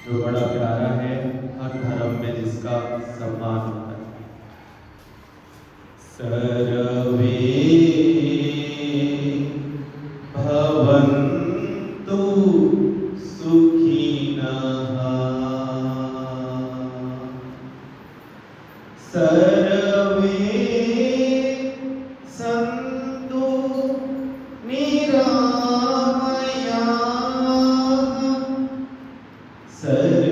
जो बड़ा प्यारा है, हर धर्म में जिसका सम्मान होता है। सर्वे भवन्तु सुखिनः, सर्वे सन्तु निरामयाः, सर्वे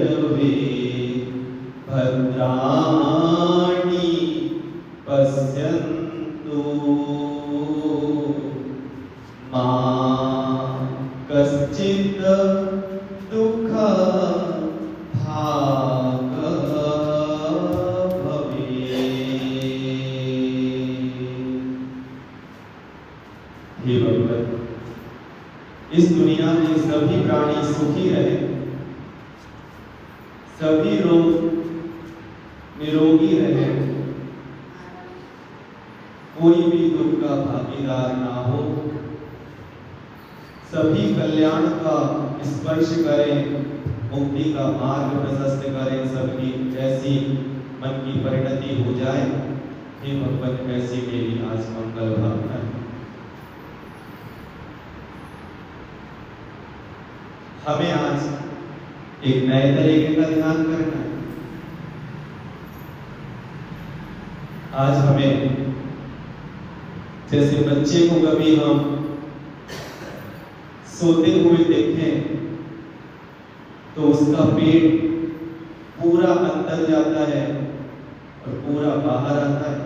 भद्राणि पश्यन्तु, मा कश्चित् दुःखभाग् भवेत्। हे भगवान, इस दुनिया में सभी प्राणी सुखी रहे, सभी लोग निरोगी रहे, कोई भी दुख का भागीदार ना हो, सभी कल्याण का स्पर्श करें, मुक्ति का मार्ग प्रशस्त करें, सबकी ऐसी मन की परिणति हो जाए। हे भगवान, ऐसी मेरी आज मंगल भावना है। हमें आज एक नए तरीके का ध्यान करना है। आज हमें जैसे बच्चे को कभी हम सोते हुए देखें तो उसका पेट पूरा अंदर जाता है और पूरा बाहर आता है,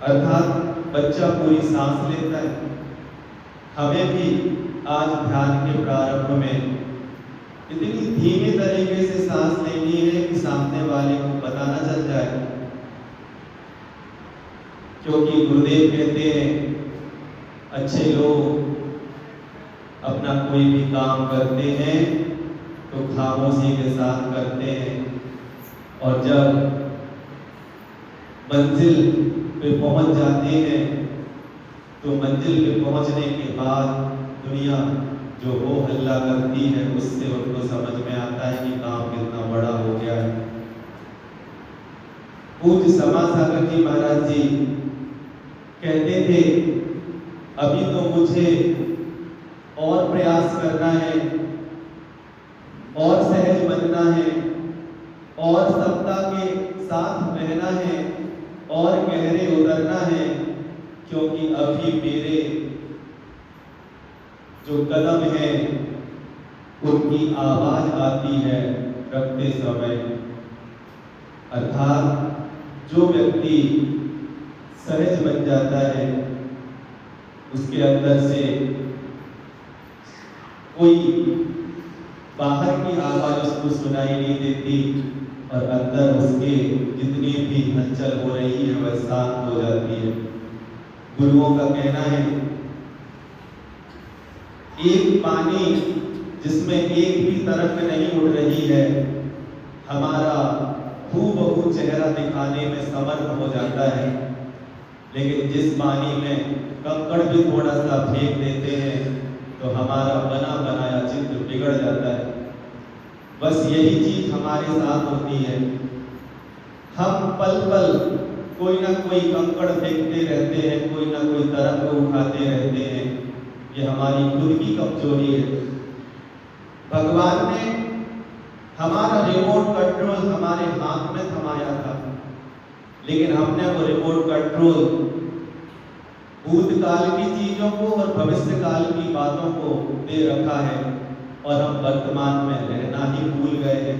अर्थात बच्चा पूरी सांस लेता है। हमें भी आज ध्यान के प्रारंभ में इतनी धीमे तरीके से सांस लेनी है कि सामने वाले को पता न चल जाए, क्योंकि गुरुदेव कहते हैं अच्छे लोग अपना कोई भी काम करते हैं तो खामोशी के साथ करते हैं, और जब मंजिल पे पहुंच जाते हैं तो मंजिल पे पहुंचने के बाद दुनिया जो हो हल्ला करती है उससे उनको समझ में आता है कि काम कितना बड़ा हो गया है। पूज्य समासागर जी महाराज जी कहते थे, अभी तो मुझे और प्रयास करना है, और सहज बनना है, और समता के साथ रहना है, और गहरे उतरना है, क्योंकि अभी मेरे जो कदम है उनकी आवाज आती है रखते समय। अर्थात जो व्यक्ति सहज बन जाता है उसके अंदर से कोई बाहर की आवाज उसको सुनाई नहीं देती, और अंदर उसके जितनी भी हलचल हो रही है वह शांत हो जाती है। गुरुओं का कहना है, एक पानी जिसमें एक भी तरंग नहीं उड़ रही है हमारा हूबहू चेहरा दिखाने में समर्थ हो जाता है, लेकिन जिस पानी में कंकड़ भी थोड़ा सा फेंक देते हैं तो हमारा बना बनाया चित्र बिगड़ जाता है। बस यही चीज हमारे साथ होती है। हम पल पल कोई ना कोई कंकड़ फेंकते रहते हैं, कोई ना कोई तरंग उठाते रहते हैं। ये हमारी खुद की कमजोरी है। भगवान ने हमारा रिमोट कंट्रोल हमारे हाथ में थमाया था, लेकिन हमने वो रिमोट कंट्रोल भूतकाल की चीजों को और भविष्य काल की बातों को दे रखा है, और हम वर्तमान में रहना ही भूल गए हैं।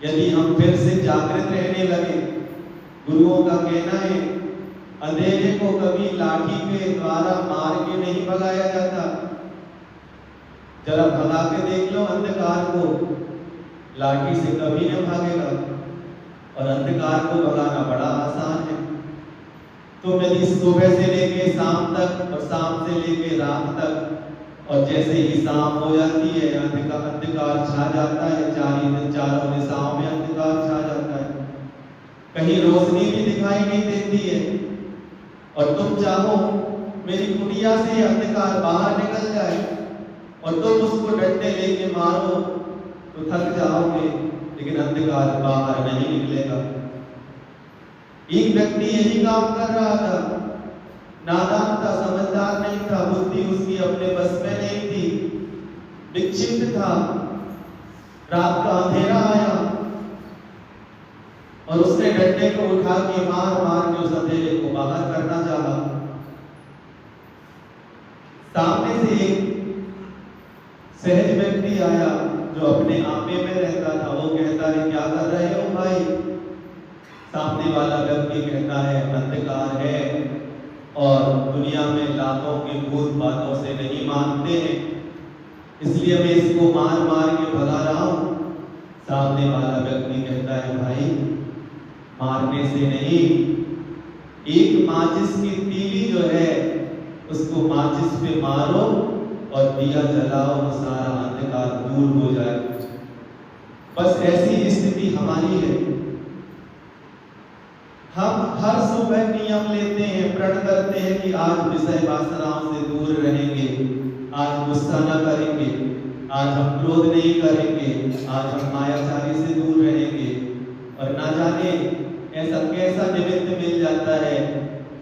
यदि हम फिर से जागृत रहने लगे, गुरुओं का कहना है अंधेरे को कभी लाठी के द्वारा मार के नहीं भगाया जाता। जरा भगा के देख लो अंधकार को, लाठी से कभी नहीं भागेगा, और अंधकार को भगाना बड़ा आसान है। तो यदि सुबह से लेके शाम तक और शाम से लेके रात तक, और जैसे ही शाम हो जाती है अंधकार छा जाता है, चारों दिशाओं में अंधकार छा जाता है, कहीं रोशनी भी दिखाई नहीं देती है, और तुम चाहो मेरी कुटिया से अंधकार बाहर निकल जाए और तुम उसको डंडे लेके मारो तो थक जाओगे, लेकिन अंधकार बाहर नहीं निकलेगा। एक व्यक्ति यही काम कर रहा था, नादान था, समझदार नहीं था, बुद्धि उसकी अपने बस में नहीं थी, विक्षिप्त था। रात का अंधेरा आया और उसने डंडे को उठा के मार मार के उस अंधेरे को बाहर करना चाहा। सामने से एक सहज व्यक्ति आया जो अपने आपे में रहता था। वो कहता है, क्या कर रहे हो भाई? सामने वाला व्यक्ति कहता है, अंधकार है और दुनिया में लातों के भूत बातों से नहीं मानते हैं, इसलिए मैं इसको मार मार के भगा रहा हूं। सामने वाला व्यक्ति कहता है, भाई मारने से नहीं, एक माचिस की तीली जो है उसको माचिस पे मारो और दिया जलाओ तो सारा अंधकार दूर हो जाए। बस ऐसी स्थिति हमारी है। हम हर सुबह नियम लेते हैं, प्रण करते हैं कि आज विषय वासनाओं से दूर रहेंगे, आज गुस्सा न करेंगे, आज हम क्रोध नहीं करेंगे, आज हम मायाचारी से दूर रहेंगे। और ना जाने ऐसा कैसा निमित्त मिल जाता है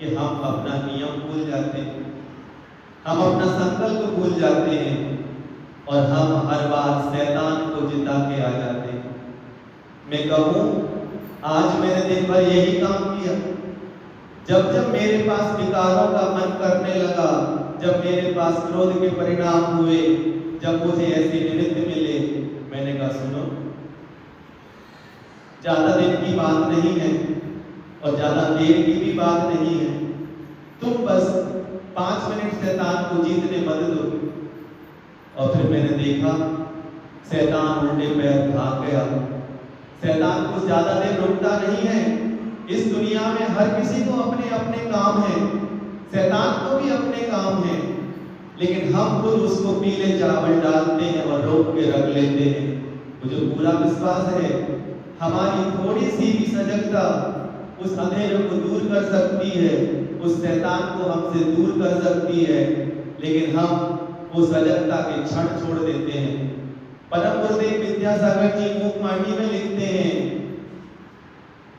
कि हम अपना नियम भूल जाते हैं, हम अपना संकल्प भूल जाते हैं और हम हर बार शैतान को जिता के आ जाते हैं। मैं कहूँ, आज मैंने दिन भर यही काम किया। जब जब मेरे पास विकारों का मन करने लगा, जब मेरे पास क्रोध के परिणाम हुए, जब मुझे ऐसे निमित्त मिले, मैंने कहा सुनो, ज्यादा दिन की बात नहीं है और ज्यादा देर की भी बात नहीं है। तुम बस 5 मिनट शैतान को जीतने मत दो। और फिर मैंने देखा शैतान उल्टे पैर भाग गया। शैतान कुछ ज्यादा देर रुकता नहीं है। इस दुनिया में हर किसी को अपने अपने काम है, शैतान को भी अपने काम है, लेकिन हम खुद उसको पीले चावल डालते हैं और रोक के रख लेते हैं। मुझे पूरा विश्वास है हमारी थोड़ी सी भी सजगता उस अंधेरे को दूर कर सकती है, उस शैतान को हमसे दूर कर सकती है, लेकिन हम वो सजगता के क्षण छोड़ देते हैं। परम गुरुदेव विद्यासागर जी मूकमाटी में लिखते हैं,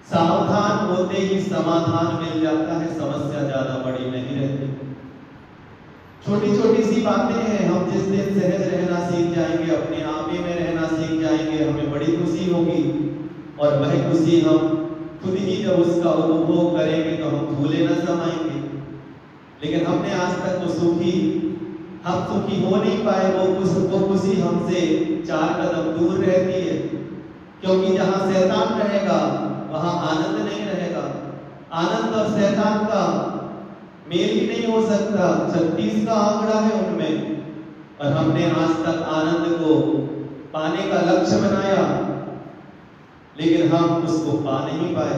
सावधान होते ही समाधान मिल जाता है, समस्या ज्यादा बड़ी नहीं रहती। छोटी छोटी सी बातें हैं, हम जिस दिन सहज रहना सीख जाएंगे, अपने आपे में रहना सीख जाएंगे, हमें बड़ी खुशी होगी। और वह खुशी हम खुद ही जब उसका उपभोग करेंगे तो हम भूले न समाएंगे। लेकिन हमने आज तक तो हम सुखी हो नहीं पाए। वो खुशी हमसे 4 कदम दूर रहती है, क्योंकि जहां शैतान रहेगा वहां आनंद नहीं रहेगा। आनंद और शैतान का मेल ही नहीं हो सकता। 36 का आंकड़ा है उनमें, और हमने आज तक आनंद को पाने का लक्ष्य बनाया, लेकिन हम उसको पा नहीं पाए।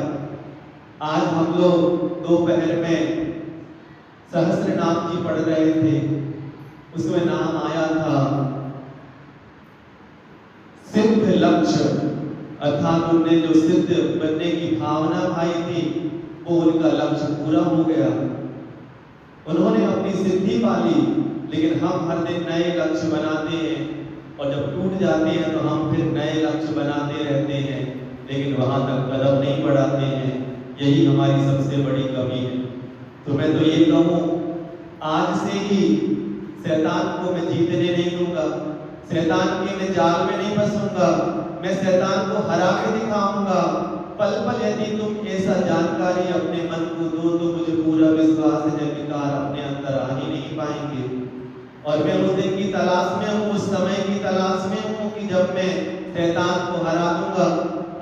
आज हम लोग दोपहर में सहस्त्र नाम जी पढ़ रहे थे, उसमें नाम आया था सिद्ध लक्ष्य, अर्थात उनने जो सिद्ध बनने की भावना भाई थी वो उनका लक्ष्य पूरा हो गया, उन्होंने अपनी सिद्धि पाली। लेकिन हम हर दिन नए लक्ष्य बनाते हैं और जब टूट जाते हैं तो हम फिर नए लक्ष्य बनाते रहते हैं, लेकिन वहां तक कदम नहीं बढ़ाते हैं। यही हमारी सबसे बड़ी कमी है। तो मैं तो ये कहूँ, आज से ही शैतान को मैं जीतने नहीं दूंगा, शैतान के मैं जाल में नहीं फंसूंगा, मैं शैतान को हरा के दिखाऊंगा। पल पल यदि तुम ऐसा जानकारी अपने मन को दो तो मुझे पूरा विश्वास है जब विकार अपने अंदर आ ही नहीं पाएंगे। और मैं उस दिन की तलाश में हूँ, उस समय की तलाश में हूँ कि जब मैं शैतान को हरा दूंगा।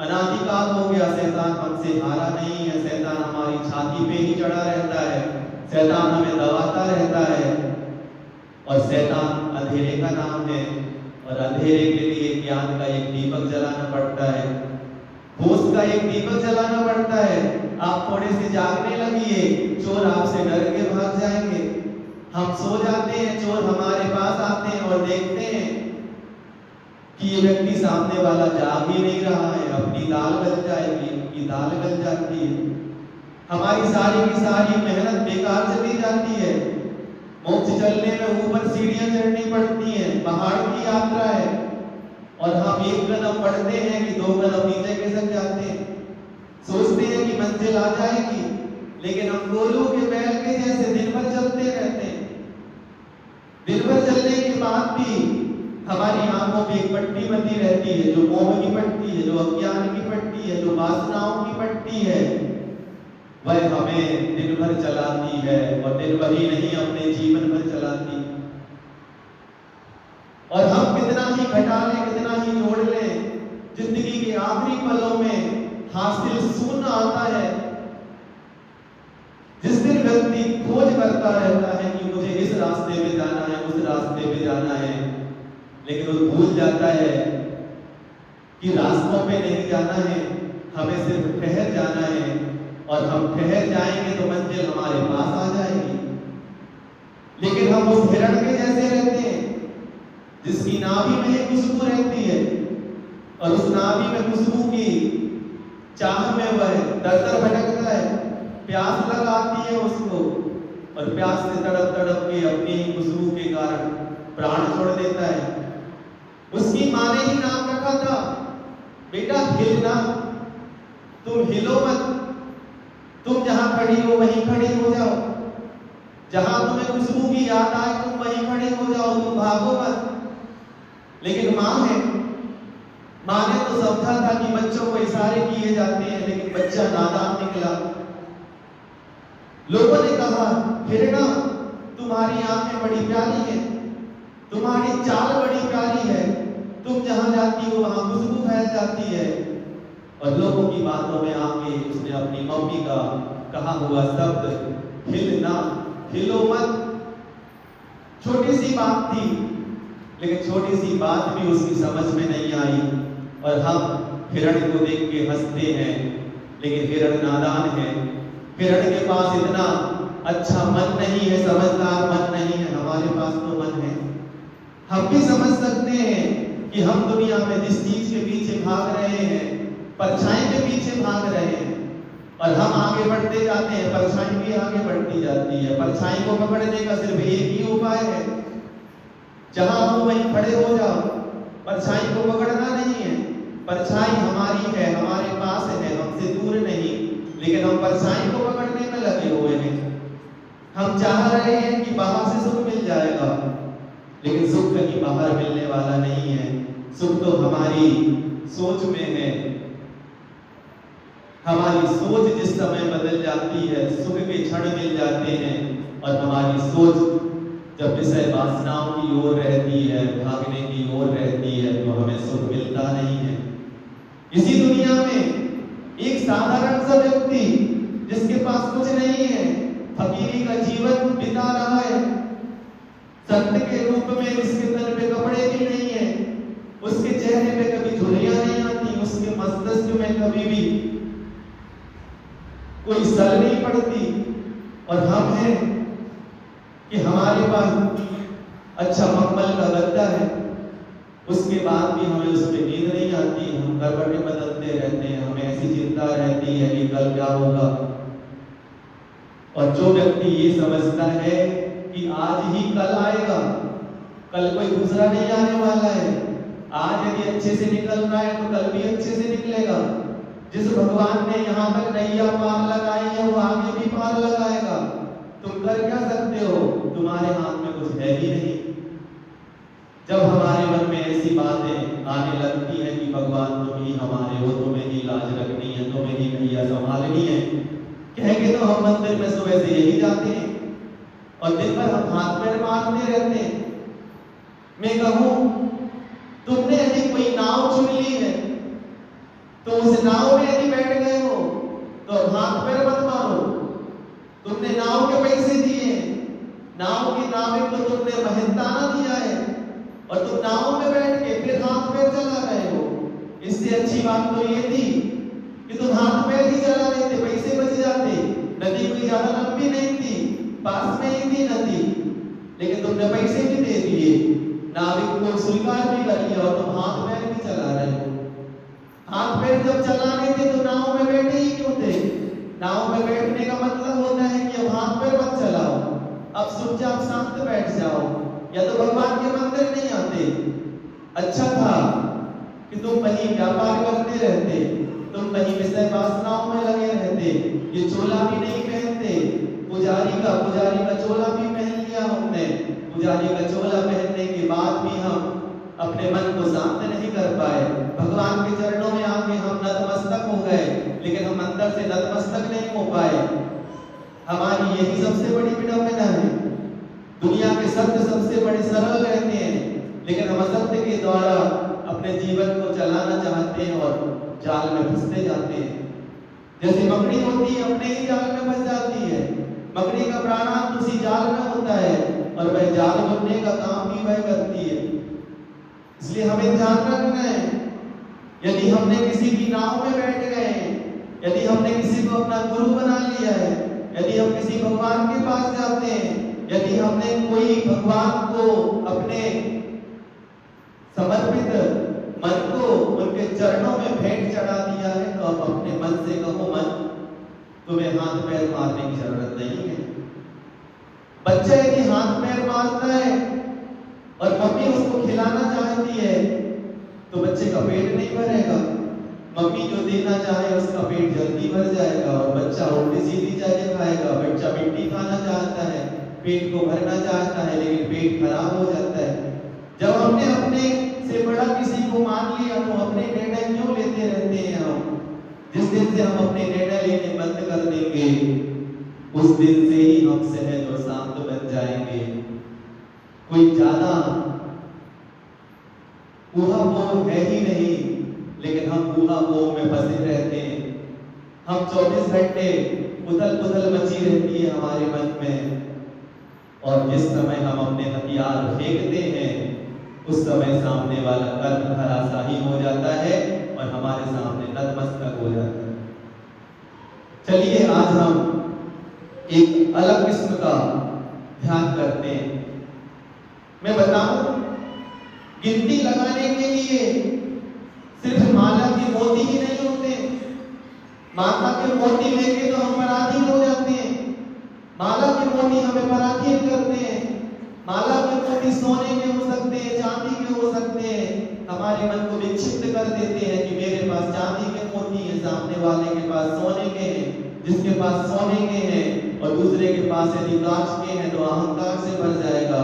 अनादिकाल हो गया शैतान हमसे हारा नहीं है, शैतान हमारी छाती पे ही चढ़ा रहता है, शैतान हमें दबाता रहता है। और शैतान अंधेरे का नाम है, और अंधेरे के लिए ज्ञान का एक दीपक जलाना पड़ता है, होश का एक दीपक जलाना पड़ता है। आप थोड़े से जागने लगिए, चोर आपसे डर के भाग जाएंगे। हम सो जाते हैं, चोर हमारे पास आते हैं और देखते हैं कि ये व्यक्ति सामने वाला जाग ही नहीं रहा है, अपनी दाल गल जाएगी, उनकी दाल गल जाती है, हमारी सारी की सारी मेहनत बेकार चली जाती है। मोक्ष चलने में ऊपर सीढ़ियां चढ़नी पड़ती हैं, कदम बढ़ते हैं कि 2 कदम नीचे खिसक जाते हैं। सोचते हैं कि मंजिल आ जाएगी, लेकिन हम गोलू के बैल के जैसे दिन भर चलते रहते हैं। दिन भर चलने के बाद भी हमारी आंखों पे एक पट्टी बंधी रहती है, जो मोह की पट्टी है, जो अज्ञान की पट्टी है, जो वासनाओं की पट्टी है। वह हमें दिन भर चलाती है, और दिन भर ही नहीं, अपने जीवन भर चलाती है। और हम कितना ही घटा लें, कितना ही जोड़ लें, जिंदगी के आखिरी पलों में हासिल शून्य आता है। जिस दिन व्यक्ति खोज करता रहता है कि मुझे इस रास्ते पे जाना है, उस रास्ते पे जाना है, लेकिन वो भूल जाता है कि रास्तों पे नहीं जाना है, हमें सिर्फ ठहर जाना है। और हम ठहर जाएंगे तो मंजिल हमारे पास आ जाएगी। लेकिन हम उस हिरण के जैसे रहते हैं जिसकी नाभि में एक खुशबू रहती है, और उस नाभि में खुशबू की चाह में वह दर-दर भटकता है। प्यास लगाती है उसको, और प्यास से तड़प तड़प के अपनी ही खुशबू के कारण प्राण छोड़ देता है। उसकी माँ ने ही नाम रखा था, बेटा हिलना, तुम हिलो मत, तुम जहां खड़ी हो वहीं खड़ी हो जाओ, जहां तुम्हें खुशबू की याद आए तुम वहीं खड़ी हो जाओ, तुम भागो मत। लेकिन माँ है, माँ ने तो समझा था कि बच्चों को इशारे किए जाते हैं, लेकिन बच्चा नादान निकला। लोगों ने कहा, हिरणा तुम्हारी आंखें बड़ी प्यारी है, तुम्हारी चाल बड़ी प्यारी है, तुम जहां जाती हो वहां खुशबू फैल जाती है। और लोगों की बातों में आके उसने अपनी मम्मी का कहा हुआ शब्द हिलना, हिलो मत, छोटी सी बात थी, लेकिन छोटी सी बात भी उसकी समझ में नहीं आई। और हम हिरण को देख के हंसते हैं, लेकिन हिरण नादान है। हिरण के पास इतना अच्छा मन नहीं है, समझदार मन नहीं है, हमारे पास तो मन है। हम भी समझ सकते हैं कि हम दुनिया में जिस चीज के पीछे भाग रहे हैं, परछाई के पीछे भाग रहे हैं, और हम आगे बढ़ते जाते हैं, परछाई भी आगे बढ़ती जाती है। परछाई को पकड़ने का सिर्फ एक ही उपाय है, जहां हो वहीं खड़े हो जाओ। परछाई को पकड़ना नहीं है, परछाई हमारी है, हमारे पास है, हमसे दूर नहीं, लेकिन हम परछाई को पकड़ने में लगे हुए हैं। हम चाह रहे हैं कि बाहर से सुख मिल जाएगा, लेकिन सुख कहीं बाहर मिलने वाला नहीं है। सुख तो हमारी सोच में है। हमारी सोच जिस समय बदल जाती है, सुख के क्षण मिल जाते हैं, और हमारी सोच जब विषय वासनाओं की ओर रहती है, भागने की ओर रहती है, तो हमें सुख मिलता नहीं है। इसी दुनिया में एक साधारण सा व्यक्ति जिसके पास कुछ नहीं है, फकीरी का जीवन बिता रहा है, संत के रूप में जिसके तन पे कपड़े भी नहीं है, उसके चेहरे पे कभी झुर्रियां नहीं आती, उसके मस्तिष्क में कभी भी कोई सल नहीं पड़ती। और हम हैं कि हमारे पास अच्छा मखमल का गद्दा है, उसके बाद भी हमें उस पर नींद नहीं आती, हम करवटें बदलते रहते हैं, हमें ऐसी चिंता रहती है कि कल क्या होगा। और जो व्यक्ति ये समझता है कि आज ही कल आएगा, कल कोई दूसरा नहीं आने वाला है, आज यदि अच्छे से निकल रहा है तो कल भी अच्छे से निकलेगा। जिस भगवान ने यहाँ तक नैया पार लगाई है, वो आगे भी पार लगाएगा। तुम कर क्या सकते हो, तुम्हारे हाथ में कुछ है ही नहीं। जब हमारे मन में ऐसी बातें आने लगती है कि भगवान तुम ही हमारे हो, तुम्हें ही लाज रखनी है, तुम्हें ही नैया संभालनी है, कहेंगे तो हम मंदिर में सुबह से यही जाते हैं, और दिन भर हम हाथ पैर मारते रहते हैं। मैं कहूं, तुमने यदि कोई नाव चुन ली है, तो उस नाव में यदि बैठ गए हो तो हाथ पैर मत मारो। तुमने नाव के पैसे दिए, नाव की नाविक को तुमने मेहनताना दिया है, और तुम नाव में बैठ के फिर हाथ पैर चला रहे हो। इससे अच्छी बात तो ये थी कि तुम हाथ पैर ही चला रहे थे, पैसे बच जाते। नदी कोई ज्यादा लंबी नहीं थी, पास में ही थी नदी, लेकिन तुमने पैसे भी दे दिए, नाविक को स्वीकार भी कर लिया, और तुम हाथ पैर भी चला रहे हो। हाथ पैर जब चला रहे थे तो नाव में बैठे ही क्यों थे? नाव में बैठने का मतलब होता है कि अब हाथ पैर मत चलाओ, अब चुपचाप शांत बैठ जाओ, या तो भगवान के मंदिर नहीं आते। अच्छा था कि तुम कहीं व्यापार करते रहते, तुम कहीं विषय वासनाओं में लगे रहते, ये चोला भी नहीं पहनते, पुजारी का चोला भी पहन लिया हमने। पुजारी का चोला पहनने के बाद भी हम अपने मन को शांत नहीं कर पाए। भगवान के चरणों में आके हम नतमस्तक हो गए, लेकिन हम अंदर से नतमस्तक नहीं हो पाए। हमारी यही सबसे बड़ी विडंबना है। दुनिया के सत्य सबसे बड़े सरल रहते हैं, लेकिन हम असत्य के द्वारा अपने जीवन को चलाना चाहते हैं और जाल में फंसते जाते हैं। जैसे मकड़ी होती है, अपने ही जाल में फंस जाती है। मकड़ी का प्राणांत उसी जाल में होता है और वह जाल बनने का काम भी वह करती है। इसलिए हमें ध्यान रखना है, यदि हमने किसी की नाव में बैठ गए, यदि हमने किसी को अपना गुरु बना लिया है, यदि हम किसी भगवान के पास जाते हैं, यदि हमने कोई भगवान को अपने समर्पित मन को उनके चरणों में भेंट चढ़ा दिया है, तो आप अपने मन से कहो, मन तुम्हें हाथ पैर मारने की जरूरत नहीं है। बच्चा यदि हाथ पैर मारता है और मम्मी उसको खिलाना चाहती है, तो बच्चे का पेट नहीं भरेगा। मम्मी जो देना चाहे उसका पेट जल्दी भर जाएगा और बच्चा उल्टी सीधी चीजें खाएगा। बच्चा मिट्टी खाना चाहता है, पेट को भरना चाहता है, लेकिन पेट खराब हो जाता है। जब हमने अपने से बड़ा किसी को मान लिया, तो अपने निर्णय क्यों लेते रहते हैं हम? जिस दिन से हम अपने निर्णय लेने बंद कर देंगे, उस दिन से ही हम सहज और शांत बन जाएंगे। कोई ज्यादा ऊहा-पोह है ही नहीं, लेकिन हम ऊहा-पोह में फंसे रहते हैं। हम 24 घंटे उथल-पुथल मची रहती है हमारे मन में, और जिस समय हम अपने हथियार फेंकते हैं, उस समय सामने वाला कर्म धराशाही हो जाता है और हमारे सामने नतमस्तक हो जाता है। चलिए आज हम एक अलग किस्म का ध्यान करते हैं। मैं बताऊं, गिनती लगाने के लिए सिर्फ माला के मोती ही नहीं होते। माता के मोती लेके तो हम पराधीन हो जाते हैं। माला के मोती हमें पराधीन करते हैं। माला के मोती सोने के हो सकते हैं, चांदी के हो सकते हैं। हमारे मन को विक्षिप्त कर देते हैं कि मेरे पास चांदी के मोती हैं, सामने वाले के पास सोने के हैं। जिसके पास सोने के हैं और दूसरे के पास यदि कांच के हैं, तो अहंकार से भर जाएगा।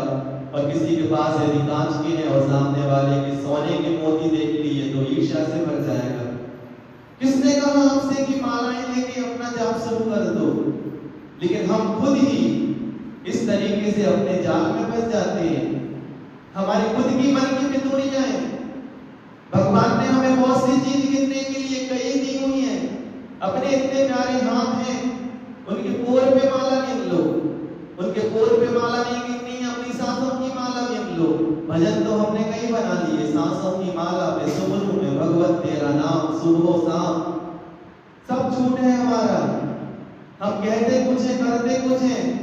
और किसी के पास यदि कांच के हैं और सामने वाले के सोने के मोती देख लिए, तो ईर्ष्या से भर जाएगा। किसने कहा आपसे कि मालाएं लेके अपना जाप शुरू कर दो? लेकिन हम खुद ही इस तरीके से अपने जाल में फंस जाते हैं। हमारी खुद की मन की फितूरियां हैं। भगवान ने हमें बहुत सी चीज गिनने के लिए कई दी हुई है। अपने इतने प्यारे हाथ हैं, उनके पोर पे माला गिन लो। उनके पोर पे माला नहीं गिननी है, अपनी सांसों की माला गिन लो। भजन तो हमने कई बना लिए, सांसों की माला पे सुमरू में भगवत तेरा नाम, सुबह शाम। सब झूठ है हमारा। हम कहते कुछ है, करते कुछ है।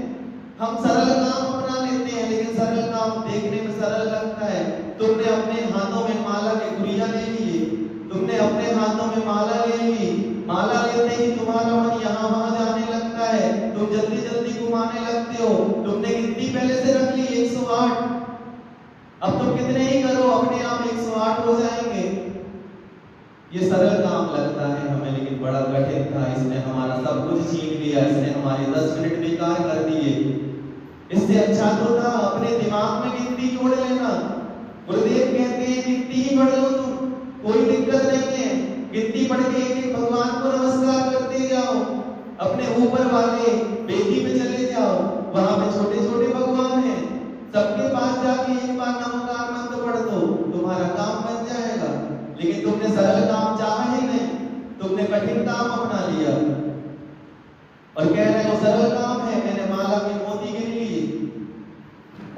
हम सरल काम अपना लेते हैं, लेकिन सरल काम देखने में सरल लगता है। तुमने अपने हाथों में माला के गुड़िया ले लिए, तुमने अपने हाथों में माला ले ली। माला लेते ही तुम्हारा मन यहाँ वहां जाने लगता है, तुम जल्दी जल्दी घुमाने लगते हो। तुमने गिनती पहले से रख ली 108, अब तुम कितने ही करो अपने आप 108 हो जाएंगे। ये सरल काम लगता है हमें, लेकिन बड़ा कठिन था। इसने हमारा सब कुछ छीन लिया, इसने हमारे 10 मिनट बेकार कर दिए। इससे अच्छा तो था अपने दिमाग में गिनती जोड़ लेना। गुरुदेव कहते हैं गिनती ही पढ़ लो तुम, कोई दिक्कत नहीं है। गिनती पढ़ के एक भगवान को नमस्कार करते जाओ। अपने ऊपर वाले बेदी पे चले जाओ, वहां पे छोटे छोटे भगवान हैं। सबके पास जाके एक बार नमस्कार मंत्र पढ़ दो, तुम्हारा काम बन जाएगा। लेकिन तुमने सरल काम चाहा ही नहीं, तुमने कठिन काम अपना लिया और कह रहे हो सरल काम है। मैंने माला के मोती गिन लिए।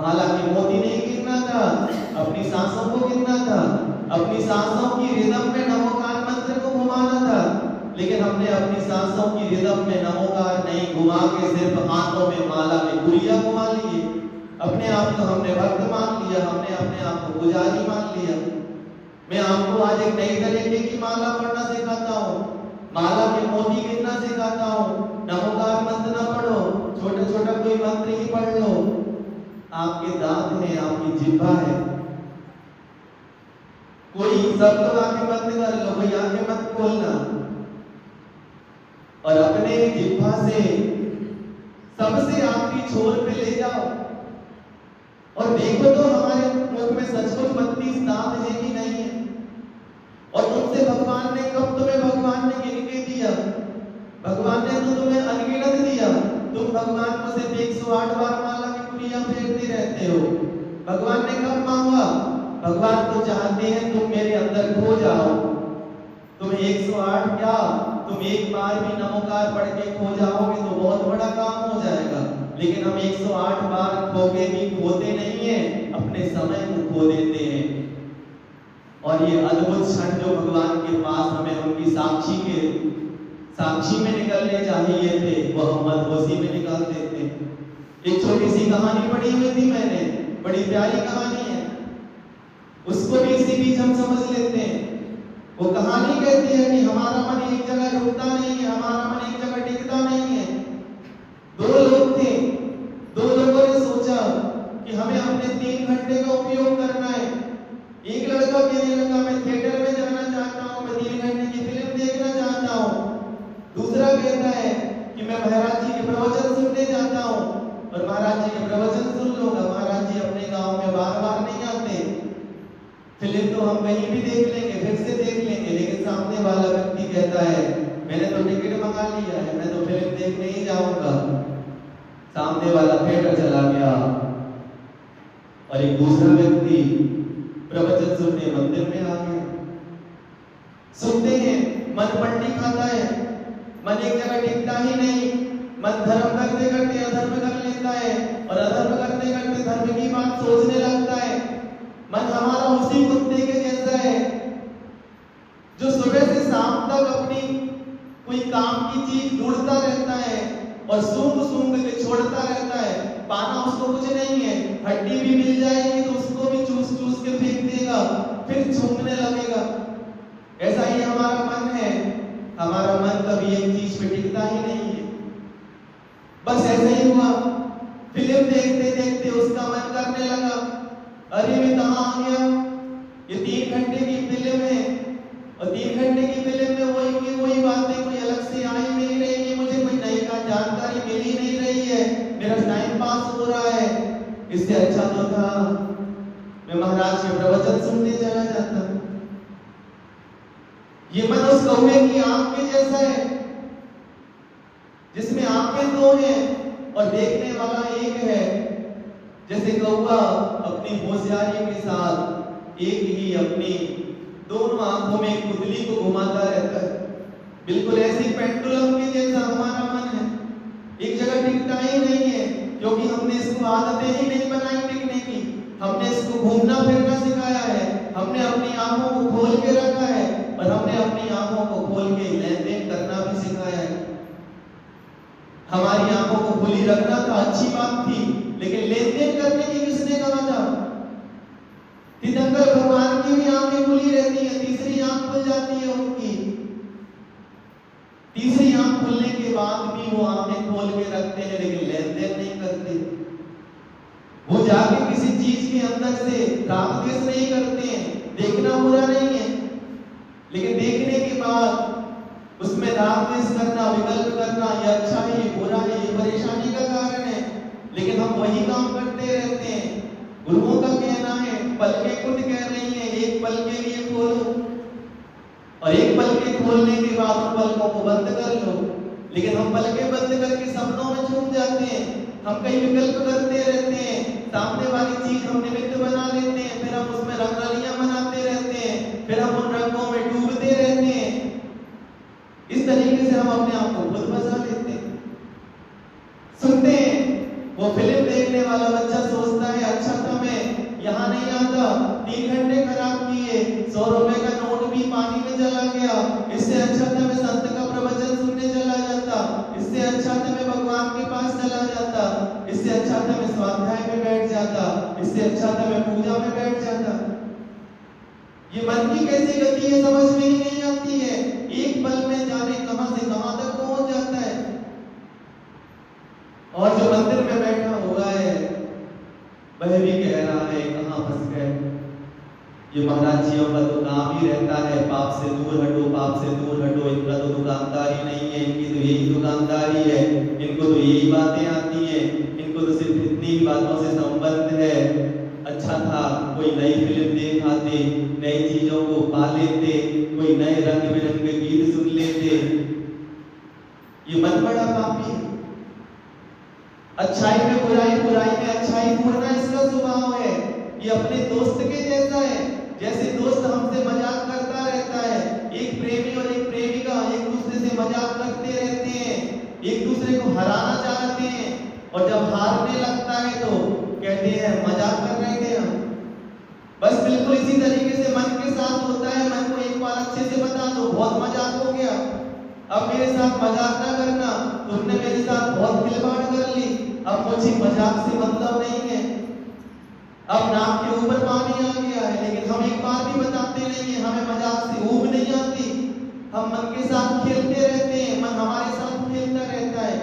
माला के मोती नहीं गिनना था, अपनी सांसों को गिनना था। अपनी सांसों की रिदम में नमोकार मंत्र को घुमाना था। लेकिन हमने अपनी सांसों की रिदम में नमोकार नहीं घुमा के सिर्फ हाथों में माला में गुड़िया घुमा लिए। अपने आप को हमने भक्त मान लिया, हमने अपने आप को पुजारी मान लिया। मैं आपको आज एक नई तरीके की माला पढ़ना सिखाता हूँ। माला के मोती गिनना सिखाता हूँ। नमोकार मंत्र न पढ़ो, छोटा छोटा कोई मंत्र ही पढ़ लो। आपके दांत हैं, आपकी जिह्वा है। कोई सब लोग आंखें बंद कर लो, कोई आंखें मत खोलना और अपने जिह्वा से सबसे आखिरी छोर पे ले जाओ और देखो तो हमारे मुख में सचमुच 32 दांत है कि नहीं है। और तुमसे भगवान ने कब तुम्हें भगवान ने गिन के दिया? भगवान ने तो तुम्हें अनगिनत दिया। तुम भगवान को सिर्फ 108 बार माला की पुड़िया फेरते रहते हो। भगवान ने कब मांगा? भगवान तो चाहते हैं तुम मेरे अंदर खो जाओ। तुम 108 क्या, तुम एक बार भी नमोकार पढ़ के खो जाओगे तो बहुत बड़ा काम हो जाएगा। लेकिन हम 108 बार खो के भी खोते नहीं है, अपने समय को खो देते हैं। और ये अद्भुत क्षण जो भगवान के पास हमें उनकी साक्षी में निकलने चाहिए थे, वो हम मदहोशी में निकाल देते हैं। एक छोटी सी कहानी पढ़ी हुई थी मैंने, बड़ी प्यारी कहानी है, उसको भी इसी बीच हम समझ लेते हैं। वो कहानी कहती है कि हमारा मन एक जगह रुकता नहीं है, हमारा मन एक जगह टिकता नहीं है। दो लोग थे, दो लोगों ने सोचा कि हमें अपने 3 घंटे का उपयोग करना है। एक लड़का कहने लगा मैं थिएटर में जाना चाहता हूँ, मैं 3 घंटे की फिल्म देखना चाहता हूँ। दूसरा कहता है कि मैं महाराज जी के प्रवचन सुनने जाता हूँ और महाराज जी के प्रवचन सुन लूंगा, महाराज जी अपने गांव में बार बार नहीं आते, फिल्म तो हम कहीं भी देख लेंगे, फिर से देख लेंगे। लेकिन सामने वाला व्यक्ति कहता है मैंने तो टिकट मंगा लिया है, मैं तो फिल्म देखने ही जाऊंगा। सामने वाला थिएटर चला गया और एक दूसरा व्यक्ति प्रवचन सुनने मंदिर में आ गया। सुनते हैं, मन पलटी खाता है, मन एक जगह टिकता ही नहीं। मन धर्म करते करते अधर्म कर लेता है और अधर्म करते करते धर्म की बात सोचने लगता है। मन हमारा उसी कुत्ते के जैसा है जो सुबह से शाम तक अपनी कोई काम की चीज ढूंढता रहता है और सूंघ सूंघ के छोड़ता रहता है। पाना उसको कुछ नहीं है, हड्डी भी मिल जाएगी तो उसको भी चूस चूस के फेंक देगा, फिर सूंघने लगेगा। ऐसा ही हमारा मन है, हमारा मन कभी एक चीज पे टिकता ही नहीं है। बस ऐसा ही हुआ, फिल्म देखते देखते उसका मन करने लगा अरे मैं कहाँ आ गया, ये 3 घंटे की फिल्म है और 3 घंटे की फिल्म में वही बातें कोई अलग से आई नहीं रही, मुझे कोई नई का जानकारी मिल ही नहीं रही है, मेरा टाइम पास हो रहा है। इससे अच्छा तो था मैं महाराज के प्रवचन सुनने चला जाता। ये मन उस कौवे की आंख के जैसा है जिसमें आंखें 2 हैं और देखने वाला एक है। जैसे कौवा अपनी होशियारी के साथ एक ही अपनी दोनों आंखों में कुंडली को घुमाता रहता है, बिल्कुल ऐसी पेंडुलम के जैसा हमारा मन है, एक जगह टिकता ही नहीं है। क्योंकि हमने इसको आदतें ही नहीं बनाई टिकने की, हमने इसको घूमना फिरना सिखाया है, हमने अपनी आंखों को खोल के रखा है और हमने अपनी आंखों को खोल के लेन देन करना भी सिखाया है। हमारी आंखों को खुली रखना तो अच्छी बात थी, लेकिन लेन देन करने की किसने कहा था? तीर्थंकर भगवान की भी आंखें खुली रहती है, तीसरी आंख खुल जाती है उनकी। तीसरी आंख खुलने के बाद भी वो आंखें खोल के रखते हैं, लेकिन लेन देन नहीं करते। वो जाके किसी चीज के अंदर से राग द्वेष नहीं करते हैं। देखना बुरा नहीं है, लेकिन देखने के बाद उसमें राग द्वेष करना, विकल्प करना, ये अच्छा है ये बुरा है, ये परेशानी का कारण है, लेकिन हम वही काम करते रहते हैं। गुरुओं का कहना है पलकें खुद कह रही हैं एक पल के लिए खोलो, और एक पल के खोलने के बाद उन पलकों को बंद कर लो। लेकिन हम पलकें बंद करके सपनों में छूट जाते हैं, हम कई विकल्प करते रहते हैं, सामने वाली चीज हम निमित्त बना लेते हैं, फिर हम उसमें रंगरलियां बनाते रहते हैं, फिर हम उन रंगों में डूबते रहते हैं। इस तरीके से हम अपने आप को खुद बचा लेते हैं। सुनते हैं वो फिल्म देखने वाला बच्चा सोचता है अच्छा था मैं यहाँ नहीं आता, 3 घंटे खराब किए, 100 रुपए का नोट भी पानी में चला गया, इससे अच्छा था मैं संत का प्रवचन सुनने चला जाता, इससे अच्छा था मैं भगवान के पास चला जाता, इससे अच्छा था मैं स्वाध्याय में बैठ जाता, इससे अच्छा था मैं पूजा में बैठ जाता। ये मन की कैसी गति है समझ में ही नहीं आती है, एक पल में जाने कहां से कहां तक पहुंच जाता है। और जो मंदिर में बैठा हुआ है वह भी कह रहा है कहां फंस गए। ये महाराजियों का तो काम ही रहता है, पाप से दूर हटो, पाप से दूर हटो। इनका तो दुकानदारी नहीं है, इनकी तो यही दुकानदारी है, इनको तो यही बातें आती हैं, इनको तो सिर्फ इतनी ही बातों से संबंध है। अच्छा था कोई नई फिल्म देख आते, नई चीजों को पा लेते, कोई नए रंग बिरंगे गीत सुन लेते। ये मन बड़ा पापी है। अच्छाई में बुराई, बुराई में अच्छाई ढूंढना इसका स्वभाव है। ये अपने दोस्त के जैसा है, जैसे दोस्त हमसे मजाक करता रहता है। एक प्रेमी और एक प्रेमिका एक दूसरे से मजाक करते रहते हैं, एक दूसरे को हराना चाहते हैं, और जब हारने लगता है तो कहते हैं मजाक कर रहे थे हम। बस बिल्कुल इसी तरीके से मन के साथ होता है। मन को एक बार अच्छे से बता दो, बहुत मजाक हो गया, अब मेरे साथ मजाक ना करना, तुमने मेरे साथ बहुत खिलवाड़ कर ली, अब मुझे मजाक से मतलब नहीं है। अब नाक के ऊपर पानी आ गया है, लेकिन हम एक बार भी बताते नहीं है, हमें मजाक से ऊब नहीं आती। हम मन के साथ खेलते रहते हैं, मन हमारे साथ खेलता रहता है।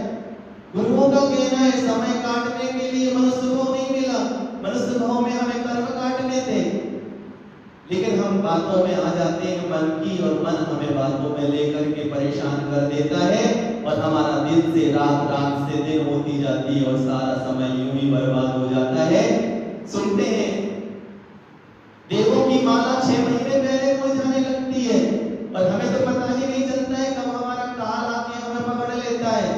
गुरुओं का कहना है समय काटने के लिए मनुष्य भाव नहीं मिला, मनुष्य भाव में हमें कर्म काटने थे, लेकिन हम बातों में आ जाते हैं मन की, और मन हमें बातों में लेकर के परेशान कर देता है, और हमारा दिन से रात, रात से दिन होती जाती है, और सारा समय यूं ही बर्बाद हो जाता है। सुनते हैं देवों की माला 6 महीने पहले मुरझाने लगती है, और हमें तो पता ही नहीं चलता है कब हमारा काल आके हमें पकड़ लेता है।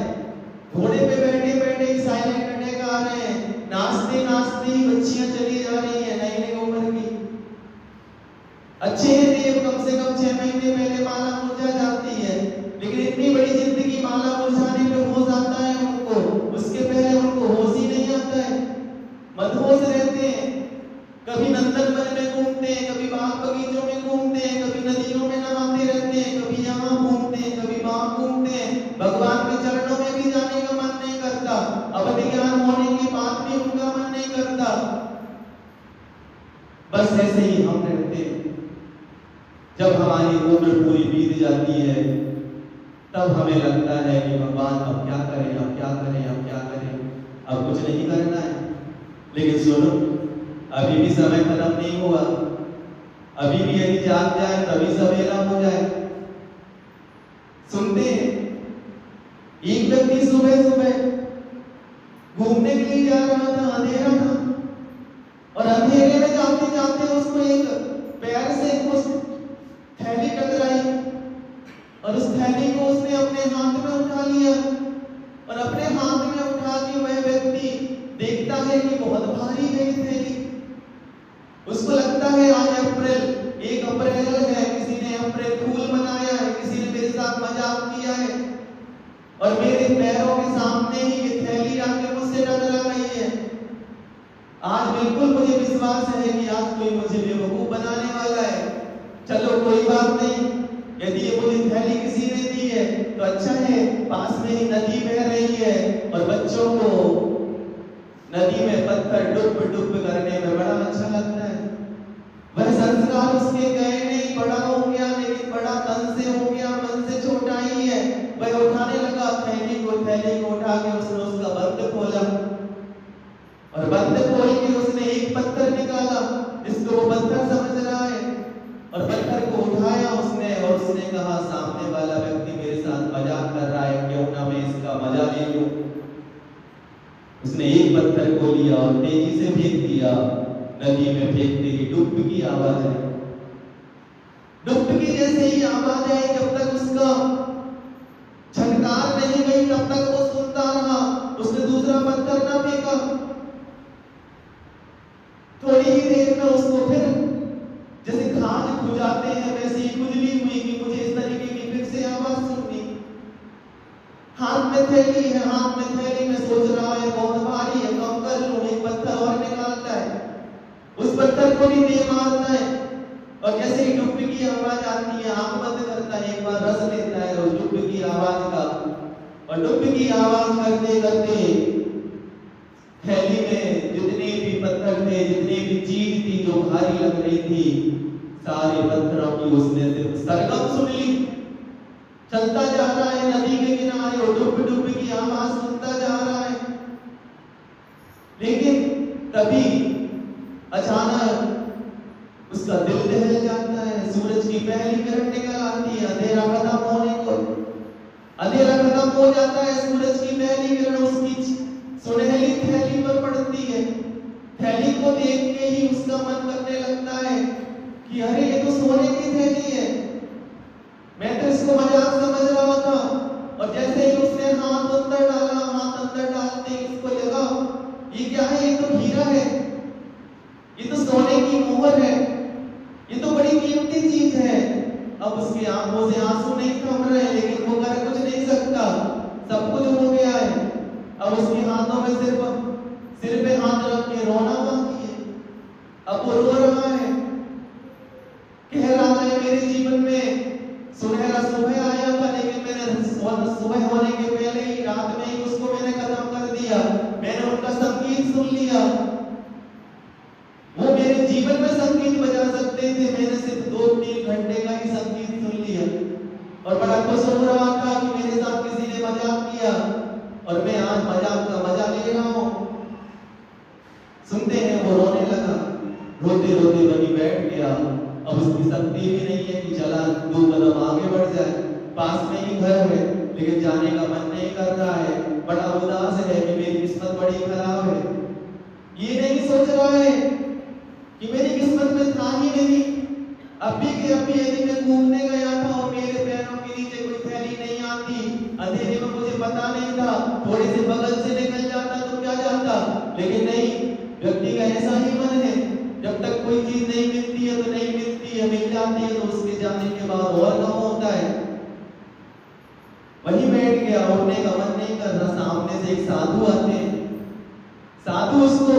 घोड़े पे बैठे बैठे ही साइलेंट अटैक आ रहे हैं, नाचते नाचते ही बच्चियां चली जा रही है नई नई उम्र की। अच्छे हैं देव, कम से कम 6 महीने पहले माला मुरझा जाती है, लेकिन इतनी बड़ी जिंदगी माला मुरझाने पे होश आता है उनको, उसके पहले उनको होश ही नहीं आता है। मदहोश रहते हैं, कभी नंदनवन में घूमते हैं, कभी बाग बगीचों में घूमते हैं, कभी नदियों में नहाते रहते हैं, कभी यहाँ घूमते हैं, कभी वहां घूमते हैं। भगवान के चरणों में भी जाने का मन नहीं करता, अब ज्ञान होने के बाद भी उनका मन नहीं करता। बस ऐसे ही हम रहते हैं। जब हमारी उम्र पूरी बीत जाती है, तब हमें लगता है कि भगवान अब क्या करें, अब क्या करें, अब क्या करें, अब कुछ नहीं करना है। लेकिन सुनो, अभी भी समय खत्म नहीं हुआ, अभी भी यदि जाग जाए तभी सवेरा हो जाए। सुनते हैं एक व्यक्ति सुबह सुबह घूमने के लिए जा रहा था, अंधेरा था, और अंधेरे में जाते जाते उसको एक पैर से कुछ थैली टकराई, और उस थैली को उसने अपने हाथ में उठा लिया, और अपने हाथ में उठा के वह व्यक्ति देखता है कि बहुत भारी है ये थैली। उसको लगता है आज अप्रैल, 1 अप्रैल है, किसी ने अप्रैल फूल मनाया है, किसी ने मेरे साथ मजाक किया है, और मेरे पैरों के सामने ही ये थैली आके मुझसे टकरा गई है। आज बिल्कुल मुझे विश्वास है कि आज कोई मुझे बेवकूफ बनाने वाला है। चलो कोई बात नहीं, यदि ये मुझे थैली किसी ने दी है तो अच्छा है, पास में ही नदी बह रही है, और बच्चों को नदी में पत्थर डुब डुब करने में बड़ा अच्छा लगता है। वह संस्कार उसके गए नहीं, बड़ा हो गया, लेकिन बड़ा तन से हो गया, मन से छोटा ही है। वह उठाने लगा थैली को उठा के उसने उसका बंद खोला, और बंद खोल के उसने एक पत्थर निकाला जिसको वो पत्थर समझ रहा है, और पत्थर को उठाया उसने, और उसने कहा सामने वाला व्यक्ति मेरे साथ मजाक कर रहा है, क्यों ना मैं इसका मजा ले लूं। उसने एक पत्थर को लिया और तेजी से फेंक दिया। नदी में फेंकते ही डुब की आवाज है, डुब की जैसे ही आवाज आई, जब तक उसका झनकार नहीं गई तब तक वो सुनता रहा। उसने दूसरा पत्थर ना फेंका, थोड़ी ही देर में उसको फिर जैसे खाज खुजाते हैं वैसे ही खुजली हुई कि मुझे इस तरीके की फिर से आवाज सुननी। हाथ में थैली है, हाथ में थैली में सोच रहा है बहुत भारी है, कम कर लूं, एक पत्थर और निकालता है, उस पत्थर को भी दे मारता है, और जैसे ही डुब की आवाज आती है आंख बंद करता है, एक बार रस लेता है उस डुब की आवाज का, और डुब की आवाज करते करते थैली में जितने भी पत्थर थे, जितने भी चीज थी जो भारी लग रही थी, सारे पत्थरों की उसने सिर्फ सरगम सुन ली। चलता जा रहा है नदी के किनारे, और डुब डुब की आवाज सुनता जा रहा है। लेकिन तभी अचानक उसका दिल दहल जाता है। सूरज की पहली किरण निकल आती है, अंधेरा खत्म होने को, अंधेरा खत्म हो जाता है, सूरज की पहली किरण उसकी सुनहरी थैली पर पड़ती है। थैली को देख के ही उसका मन करने लगता है कि अरे ये तो सोने की थैली है, मैं तो इसको मजाक समझ रहा था। और जैसे ही उसने हाथ अंदर डाला, हाथ अंदर डालते ही उसको लगा ये क्या है, ये तो हीरा है, ये तो सोने की मोहर है, ये तो बड़ी कीमती चीज है। अब उसकी आंखों से आंसू नहीं थम रहे, लेकिन वो कर कुछ नहीं सकता, सब कुछ हो गया है। अब उसके हाथों में सिर पे हाथ रख के रोना बाकी है। अब वो रो रहा है, कह रहा है मेरे जीवन में सुनहरा सुबह आया था, लेकिन मैंने सुबह होने के पहले ही रात में ही उसको मैंने खत्म कर दिया। मैंने उनका संगीत सुन लिया, वो मेरे जीवन में संगीत बजा सकते थे, मैंने सिर्फ 2-3 घंटे का ही संगीत सुन लिया। और बड़ा खुश हो रहा था कि मेरे साथ किसी ने मजाक किया और मैं आज मजाक का मजा ले रहा हूं। सुनते हैं वो रोने लगा, रोते रोते वहीं बैठ गया। अब उसकी शक्ति भी नहीं है कि चला 2 कदम आगे बढ़ जाए, पास में ही घर है, लेकिन जाने का मन नहीं कर रहा है, बड़ा उदास है कि मेरी किस्मत बड़ी खराब है। ये नहीं सोच रहा है कि मेरी किस्मत में था ही नहीं, अभी के अभी यदि मैं घूमने गया था और मेरे पैरों के नीचे कोई थैली नहीं आती, अंधेरे में मुझे पता नहीं था, थोड़े से बगल से निकल जाता तो क्या जाता, लेकिन नहीं, व्यक्ति का ऐसा ही मन है, जब तक कोई चीज नहीं मिलती है तो नहीं मिलती है, मिल जाती है तो उसके जाने के बाद और कम होता है। वहीं बैठ गया, उठने का मन नहीं कर रहा। सामने से एक साधु आते हैं, साधु उसको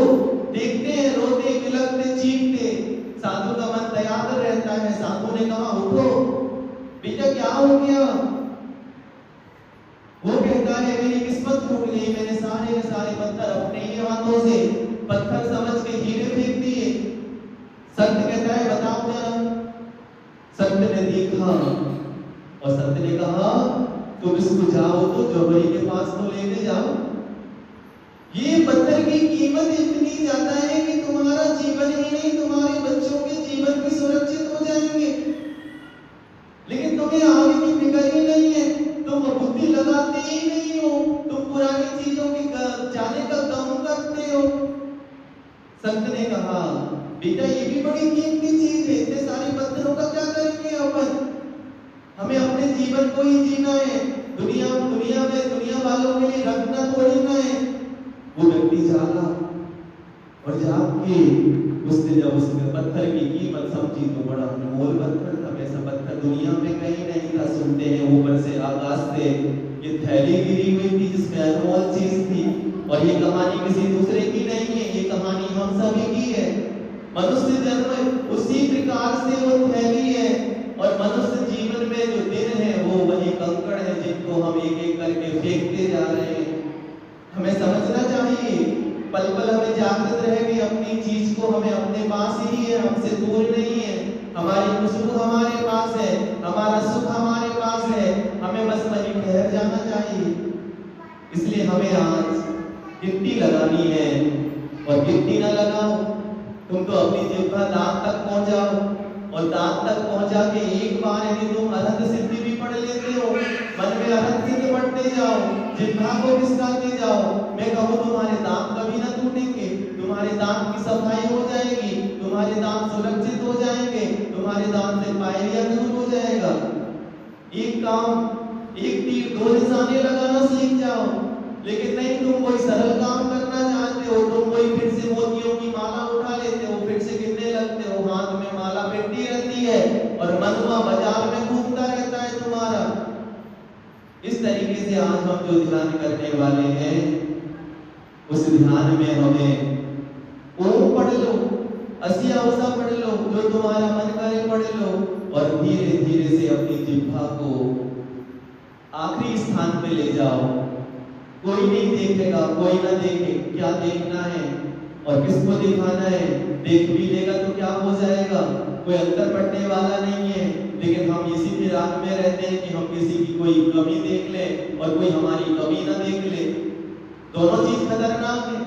देखते हैं, रोते बिलखते चीखते, साधु का मन तैयार रहता है। साधु ने कहा उठो बेटा, क्या हो गया? वो कहता है मेरी किस्मत टूट गई, मैंने सारे के सारे पत्थर अपने ही हाथों से पत्थर समझ के हीरे फेंक दिए। संत कहता है बताओ जरा। संत ने देखा और संत ने कहा तुम इसको जाओ तो जौहरी के पास तो लेके जाओ, ये पत्थर की कीमत इतनी ज्यादा है कि तुम्हारा जीवन ही नहीं, तुम्हारे बच्चों के जीवन भी सुरक्षित हो जाएंगे, लेकिन तुम्हें आगे की फिक्र ही नहीं है, तुम बुद्धि लगाते ही नहीं हो, तुम पुरानी चीजों के जाने का गम करते हो। संत ने कहा बेटा ये भी बड़ी कीमती चीज है, इतने सारे पत्थरों का क्या करेंगे अपन, हमें अपने जीवन को ही जीना है, दुनिया में दुनिया वालों के लिए रखना थोड़ी ना है। वो व्यक्ति जागा और जाके उसने जब उसने पत्थर की कीमत समझी तो बड़ा अनमोल पत्थर था, वैसा पत्थर दुनिया में कहीं नहीं था। सुनते हैं ऊपर से आकाश से ये थैली गिरी हुई थी जिसमें अनमोल चीज थी, और ये कहानी किसी दूसरे की नहीं है, ये कहानी हम सभी की है। मनुष्य जन्म उसी प्रकार से वो थैली है, और मनुष्य जीवन में जो दिन है वो वही कंकड़ है जिनको हम एक एक करके फेंकते जा रहे हैं। हमें समझना चाहिए, पल पल हमें जागृत रह के अपनी चीज को हमें अपने पास ही है, हमसे दूर नहीं है। हमारी खुशबू हमारे पास है, हमारा सुख हमारे पास है, हमें बस वहीं ठहर जाना चाहिए। इसलिए हमें आज गिट्टी लगानी है, और गिट्टी ना लगाओ, तुम तो अपनी जिह्वा दांत तक पहुंचाओ, और दांत तक पहुंचा के एक बार यदि तुम अरहत सिद्धि भी पढ़ लेते हो, मन में अरहत सिद्धि पढ़ते जाओ, जिह्वा को विस्तारते जाओ, मैं कहूँ तुम्हारे दांत कभी ना टूटेंगे, तुम्हारे दांत की सफाई हो जाएगी, तुम्हारे दांत सुरक्षित हो जाएंगे, तुम्हारे दांत से पायरिया दूर हो जाएगा। एक काम, एक तीर 2 निशाने लगाना सीख जाओ, लेकिन नहीं, तुम कोई सरल काम करना चाहते हो, तुम कोई फिर से मोतियों की माला उठा लेते हो, फिर से गिरने लगते हो, हाथ में माला पेटी रहती है और मनवा बाजार में घूमता रहता है तुम्हारा। इस तरीके से आज हम जो ध्यान करने वाले हैं, उस ध्यान में हमें ओम पढ़ लो, असिया उसा पढ़ लो, जो तुम्हारा मन करे पढ़ लो, और धीरे धीरे से अपनी जिह्वा को आखिरी स्थान पे ले जाओ। कोई नहीं देखेगा, कोई ना देखे, क्या देखना है और किसको दिखाना है, देख भी लेगा तो क्या हो जाएगा, कोई अंतर पड़ने वाला नहीं है। लेकिन हम इसी फिराक में रहते हैं कि हम किसी की कोई कमी देख ले और कोई हमारी कमी ना देख ले, दोनों चीज खतरनाक है।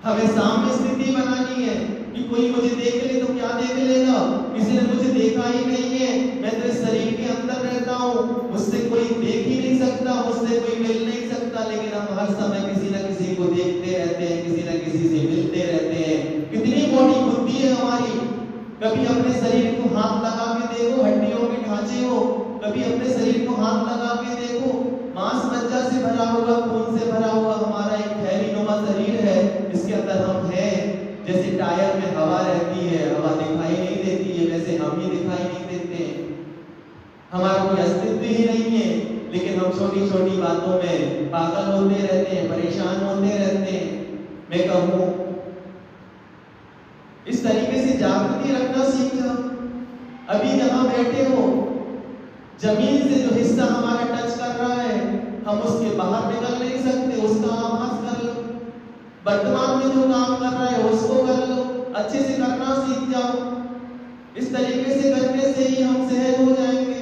हमें साम्य स्थिति बनानी है कि कोई मुझे देख ले तो क्या देख लेगा, किसी ने मुझे देखा ही नहीं है, मैं तो इस शरीर के अंदर रहता हूँ, मुझसे कोई देख ही नहीं सकता, मुझसे कोई मिल नहीं सकता। लेकिन हम हर समय किसी न किसी को देखते रहते हैं, किसी न किसी से मिलते रहते हैं। कितनी मोटी बुद्धि है हमारी। कभी अपने शरीर को हाथ लगा के देखो, हड्डियों के ढांचे हो, कभी अपने शरीर को हाथ लगा के देखो, मांस मज्जा से भरा हुआ, खून से भरा हुआ हमारा एक थैलीनुमा शरीर है, इसके अंदर हम हैं। जैसे टायर में हवा रहती है, हवा दिखाई नहीं देती है, वैसे हम ही दिखाई नहीं देते हैं, हमारा कोई अस्तित्व ही नहीं है। लेकिन हम छोटी छोटी बातों में पागल होते रहते हैं, परेशान होते रहते हैं। मैं कहूँ इस तरीके से जागृति रखना सीख जाओ। अभी जहां बैठे हो, जमीन से जो हिस्सा हमारा टच कर रहा है, हम उसके बाहर निकल नहीं सकते, उसका आभास कर लो। वर्तमान में जो काम कर रहा है उसको कर लो, अच्छे से करना सीख जाओ। इस तरीके से करने से ही हम सहज हो जाएंगे।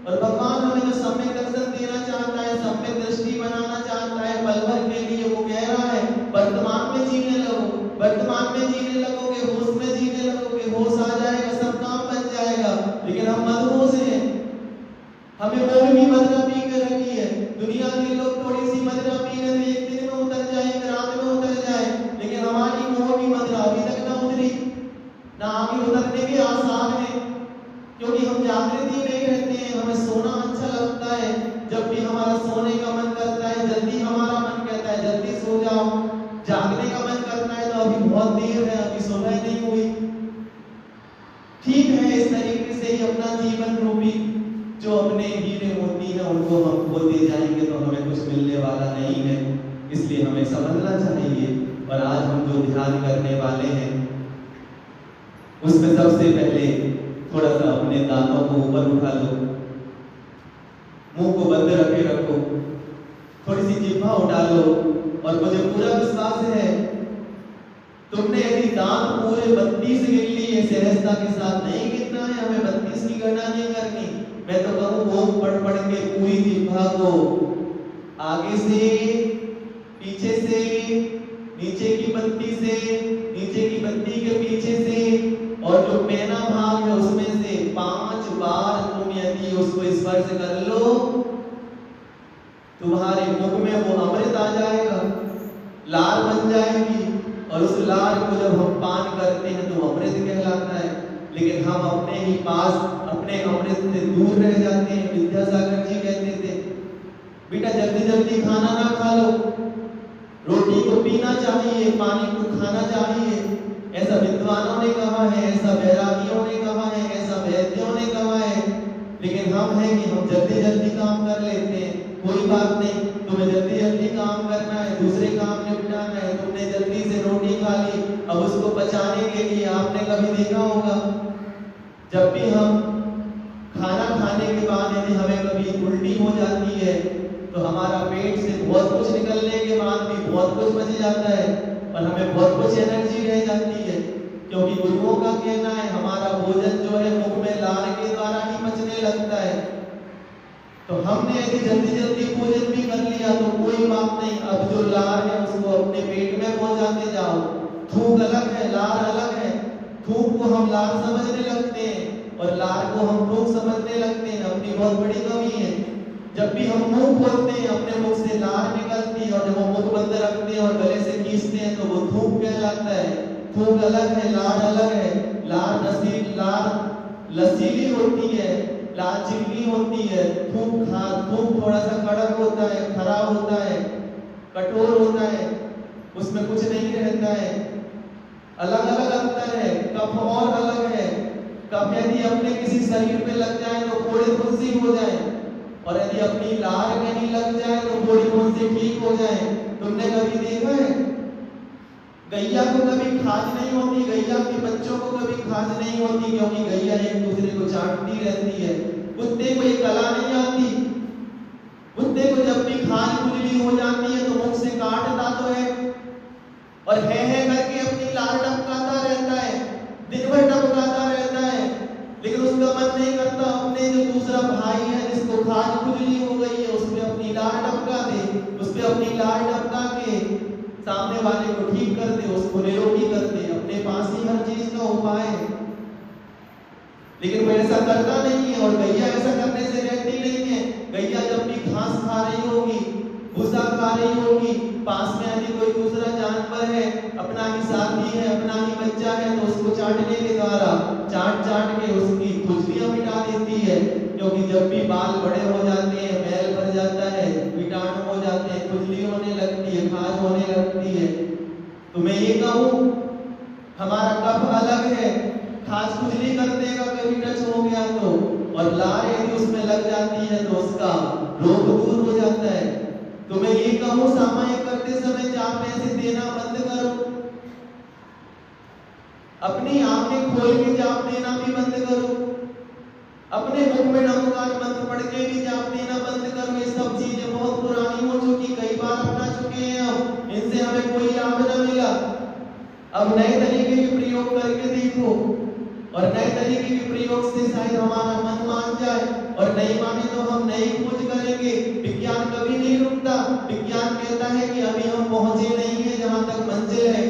और भगवान हमें जो सम्यक दर्शन देना चाहता है, सम्यक दृष्टि बनाना चाहता है पल भर के लिए, वो कह रहा है वर्तमान में जीने लगो। वर्तमान में जीने लगोगे, होश में जीने लगोगे, होश आ जाएगा, सब काम बन जाएगा। लेकिन हम मदहोश हैं, हमें मोह भी मदिरा पी के रखी है। दुनिया के लोग थोड़ी सी मदिरा पी लेते, एक दिन में उतर जाए, एक रात में उतर जाए, लेकिन हमारी मोह भी मदिरा अभी तक ना उतरी, ना आगे उतरने के आसार हैं। क्योंकि हम जागृति में रहते हैं, हमें सोना अच्छा लगता है। जब भी हमारा सोने का मन करता है, जल्दी हमारा मन कहता है जल्दी सो जाओ। जागने का मन करता है तो अभी बहुत देर है, अभी सुबह नहीं हुई। ठीक है, इस तरीके से ही अपना जीवन रूपी जो अपने हीरे मोती हैं उनको हम खोते जाएंगे तो हमें कुछ मिलने वाला नहीं है। इसलिए हमें समझना चाहिए। और आज हम जो ध्यान करने वाले हैं उसमें सबसे पहले थोड़ा सा अपने दांतों को ऊपर उठा लो, मुंह को बंद रखे रखो, थोड़ी सी जिह्वा उठा लो। और मुझे पूरा विश्वास है तुमने यदि दांत पूरे 32 गिन लिए, सहजता के साथ नहीं गिनना है, हमें 32 की गणना नहीं करनी। मैं तो कहूँ ओम पढ़ पढ़ के पूरी जिह्वा को आगे से, पीछे से, नीचे की पत्ती से, नीचे की पत्ती के पीछे से, और जो पैना भाग है उसमें से 5 बार तुम यदि उसको स्पर्श कर लो, तुम्हारे मुख में वो अमृत आ जाएगा, लार बन जाएगी। और उस लार को जब हम पान करते हैं तो अमृत कहलाता है। लेकिन हम अपने ही पास अपने अमृत से दूर रह जाते हैं। विद्यासागर जी कहते थे बेटा जल्दी जल्दी खाना ना खा लो, रोटी को पीना चाहिए, पानी को खाना चाहिए। ऐसा विद्वानों ने कहा है, ऐसा वैरागियों ने कहा है, ऐसा वैद्यों ने कहा है। लेकिन हम हैं कि हम जल्दी जल्दी काम कर लेते हैं। कोई बात नहीं, तुम्हें जल्दी जल्दी काम करना है, दूसरे काम निपटाना है। तुमने जल्दी से रोटी खा ली, अब उसको पचाने के लिए आपने कभी देखा होगा जब भी हम खाना खाने के बाद यदि हमें कभी उल्टी हो जाती है तो हमारा पेट से बहुत कुछ निकलने के बाद भी बहुत कुछ बच जाता है और हमें बहुत कुछ एनर्जी रह जाती है। क्योंकि गुरुओं का कहना है हमारा भोजन जो है मुख में लार के द्वारा ही पचने लगता है। तो हमने यदि जल्दी जल्दी भोजन भी कर लिया तो कोई बात नहीं, अब जो लार है उसको अपने पेट में पहुंचाते जाओ। थूक अलग है, लार अलग है। थूक को हम लार समझने लगते हैं और लार को हम थूक समझने लगते हैं, अपनी बहुत बड़ी कमी है। जब भी हम मुंह खोलते हैं अपने मुख से लार निकलती है, और जब हम मुख बंद रखते हैं और गले से खींचते हैं तो वो थूक कहलाता है। थूक अलग है, लार अलग है। लार लसीली होती है, लार चिकनी होती है। थूक थोड़ा सा कड़क होता है, खराब होता है, कठोर होता है, उसमें कुछ नहीं रहता है। अलग अलग अंतर है। कफ और अलग है। कफ यदि अपने किसी शरीर पे लग जाए तो फोड़े फुंसी हो जाए, और यदि अपनी लार कहीं लग जाए तो फोड़े फुंसी ठीक हो जाए। तुमने कभी देखा है गैया को कभी खाज नहीं होती, गैया के बच्चों को कभी खाज नहीं होती, क्योंकि गैया एक दूसरे को चाटती रहती है। कुत्ते को ये कला नहीं आती। कुत्ते को जब भी खाज खुजली हो जाती है तो मुख से काटता तो है और है करके अपनी लार टपकाता रहता है, दिन भर टपकाता रहता है। लेकिन उसका मन नहीं करता अपने जो दूसरा भाई है जिसको खाज खुजली हो गई है उस पे अपनी लार टपका दे, उस पे अपनी लार टपका के सामने वाले को ठीक कर दे, उसको निरोगी कर दे, अपने पास ही हर चीज का उपाय है। लेकिन वो ऐसा करता नहीं है, और गैया ऐसा करने से रहती नहीं है। गैया जब भी घास खा रही होगी, भूसा खा रही होगी, पास में यदि कोई दूसरा जानवर है, अपना ही साथी है, अपना ही बच्चा है, तो उसको चाटने के द्वारा चाट के उसकी खुजलियां मिटा देती है। क्योंकि जब भी बाल बड़े हो जाते हैं, मैल भर जाता है, कीटाणु हो जाते हैं, खुजली होने लगती है, खाज होने लगती है। तो मैं ये कहूँ, हमारा कफ अलग है, खाज खुजली कर देगा कभी टच हो गया तो, और लार यदि उसमें लग जाती है तो उसका रोग दूर हो जाता है। तो मैं ये कहूँ, सामायिक करते समय चाप ऐसे देना बंद करो, अपनी आंखें खोल के जाप देना भी बंद करो, अपने मुख में नमोकार मंत्र पढ़ के भी जाप देना बंद करो। ये सब चीजें बहुत पुरानी हो चुकी, कई बार अपना चुके हैं हम, इनसे हमें कोई लाभ न मिला। अब नए तरीके के प्रयोग करके देखो, और नए तरीके के प्रयोग से शायद हमारा मन मान जाए, और नहीं माने तो हम नई खोज करेंगे। विज्ञान कभी नहीं रुकता, विज्ञान कहता है कि अभी हम पहुंचे नहीं है जहां तक मंजिल है।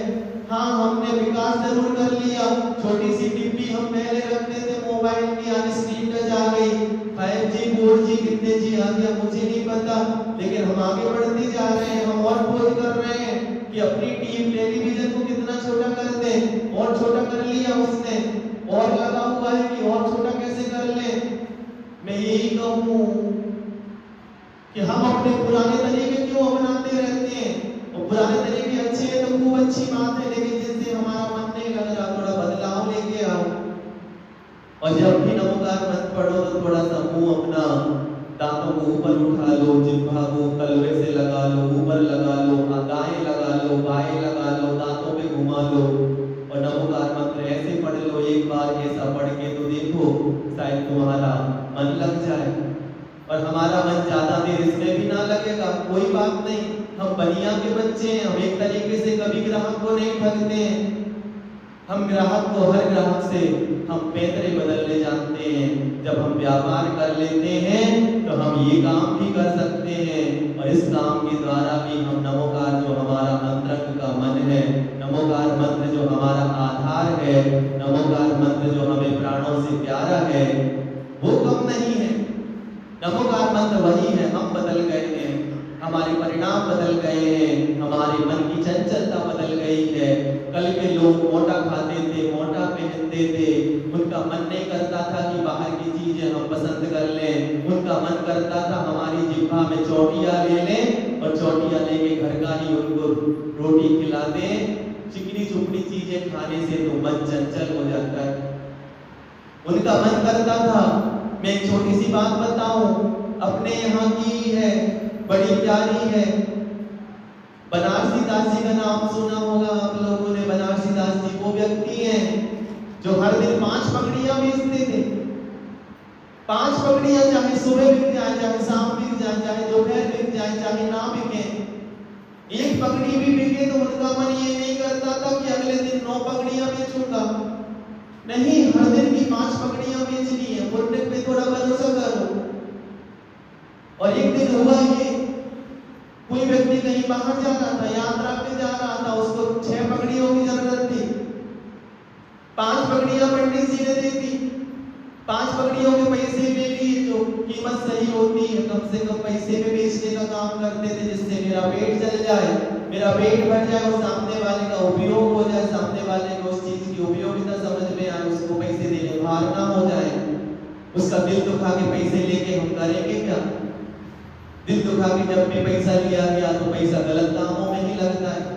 हाँ, हमने विकास जरूर कर लिया, छोटी सी डिब्बी हम पहले रखते थे मोबाइल की, आज स्क्रीन टच आ गई, 5G 4G कितने जी आ गया मुझे नहीं पता, लेकिन हम आगे बढ़ते जा रहे हैं। हम और खोज कर रहे हैं कि अपनी टीम टेलीविजन को कितना छोटा कर दे, और छोटा कर लिया उसने, और लगा हुआ है कि और छोटा कैसे कर ले। मैं यही कहूँ कि हम अपने पुराने तरीके क्यों अपनाते रहते हैं। और पुराने तरीके अच्छे हैं तो खूब अच्छी बात है, लेकिन जिससे हमारा मन नहीं लग रहा, थोड़ा बदलाव लेके आओ। और जब भी नमोकार मंत्र पढ़ो तो थोड़ा सा मुंह अपना, दांतों को ऊपर उठा लो, जिह्वा को कलवे से लगा लो, ऊपर लगा लो, दाएं लगा लो, बाएं लगा लो, दांतों पे घुमा लो, और नमोकार मंत्र ऐसे पढ़ लो। एक बार ऐसा पढ़ के तो देखो, शायद तुम्हारा मन लग जाए। और हमारा मन ज्यादा देर इसमें भी ना लगेगा, कोई बात नहीं, हम बनिया के बच्चे हैं, हम एक तरीके से कभी ग्राहक को नहीं ठगते हैं। हम ग्राहक को, हर ग्राहक से हम पैतरे बदलने जानते हैं। जब हम व्यापार कर लेते हैं तो हम ये काम भी कर सकते हैं, और इस काम के द्वारा भी हम नमोकार जो हमारा अंतरंग का मन है, नमोकार मंत्र जो हमारा आधार है, नमोकार मंत्र जो हमें प्राणों से प्यारा है, वो कम नहीं है। नमोकार मंत्र वही है, हम बदल गए हैं, हमारे परिणाम बदल गए हैं, हमारे मन की चंचलता बदल गई है। कल के लोग मोटा खाते थे, मोटा पहनते थे, उनका मन नहीं करता था कि बाहर की चीजें हम पसंद कर लें, उनका मन करता था हमारी जिह्वा में चौटियां ले लें, और चौटियां लेके घर का ही उनको रोटी खिला दें। चिकनी चुपड़ी चीजें खाने से तो मन चंचल हो जाता है। उनका मन करता था, मैं एक छोटी सी बात बताऊं, अपने यहाँ की है, बड़ी प्यारी है, बनारसी दास जी का नाम सुना होगा आप लोगों ने। बनारसी दास जी वो व्यक्ति हैं जो हर दिन 5 पगड़ियां बेचते थे। 5 पगड़ियां, चाहे सुबह बिक जाए, चाहे शाम बिक जाए, चाहे दोपहर बिक जाए, चाहे ना बिके, एक पगड़ी भी बिके तो उनका मन ये नहीं करता था कि अगले दिन 9 पगड़ियां बेचूंगा। नहीं, हर दिन की 5 पगड़ियां बेचनी है, पुण्य पे थोड़ा भरोसा करो। और एक दिन हुआ ये, कोई व्यक्ति कहीं बाहर जा रहा था, यात्रा पे जा रहा था, उसको 6 पगड़ियों की जरूरत थी। 5 पगड़ियां पंडित जी ने दे दी, 5 पगड़ियों के पैसे ले लिए, जो कीमत सही होती है, कम से कम पैसे में बेचने का काम करते थे, जिससे मेरा पेट चल जाए, मेरा पेट भर जाए, और सामने वाले का उपयोग हो जाए, सामने वाले को उस चीज की उपयोगिता समझ में आए, उसको पैसे देने भार ना हो जाए। उसका दिल दुखा के पैसे लेके हम करेंगे क्या? दिल दुखा के जब भी पैसा लिया गया तो पैसा गलत कामों में ही लगता है।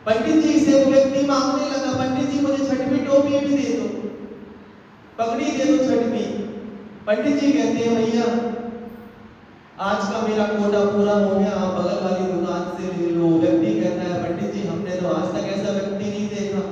पंडित जी से वो व्यक्ति मांगने लगा, पंडित जी मुझे छठवीं टोपी भी दे दो, पगड़ी दे दो छठवीं। पंडित जी कहते हैं, भैया आज का मेरा कोटा पूरा हो गया, आप बगल वाली दुकान से ले लो। व्यक्ति कहता है, पंडित जी हमने तो आज तक ऐसा व्यक्ति नहीं देखा,